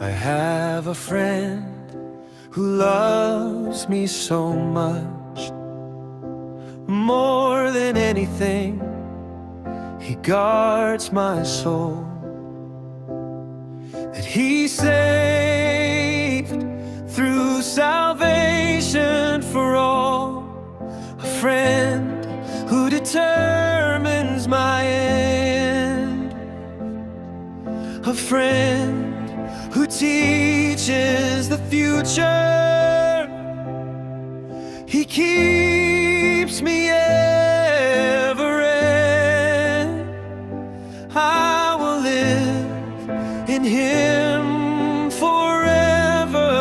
I have a friend who loves me so much, more than anything. He guards my soul, that He saved through salvation for all. A friend who determines my end, a friend who teaches the future. He keeps me ever in. I will live in Him forever.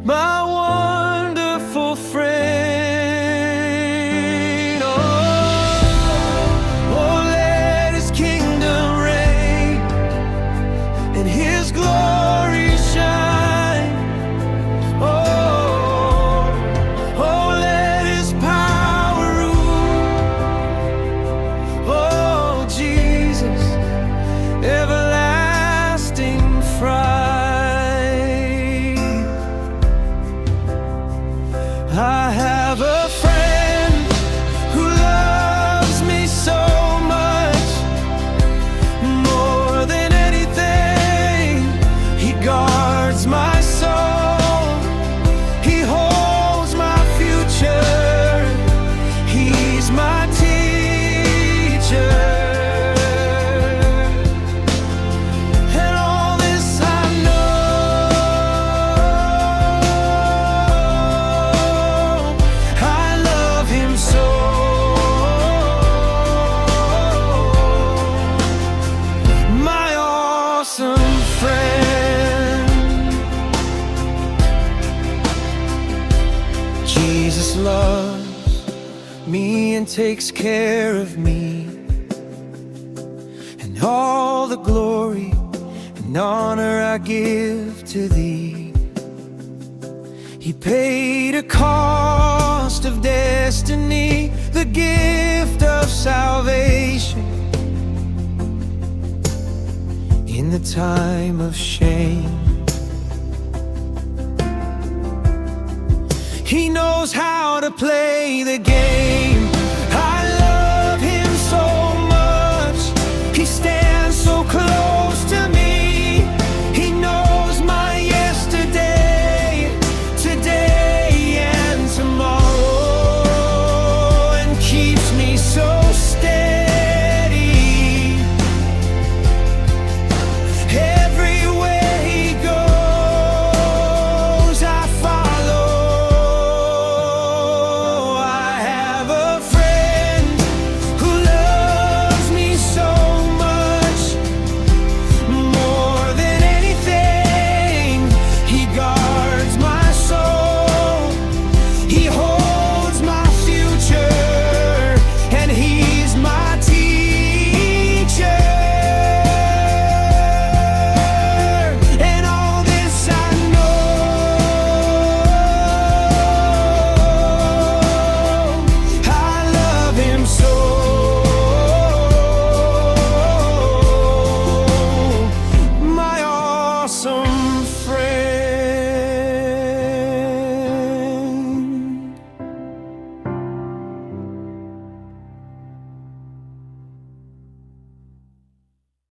My wonderful friend. Oh, oh, let His kingdom reign and His glory shine. Oh, oh, let His power rule. Oh, Jesus, everlasting friend. I have a friend who loves me so much, more than anything. He guards my soul, He holds my future. He's my teacher, and all this I know. I love Him so. My awesome friend. Jesus loves me and takes care of me, and all the glory and honor I give to Thee. He paid a cost of destiny, the gift of salvation. In the time of shame, He knows how to play the game.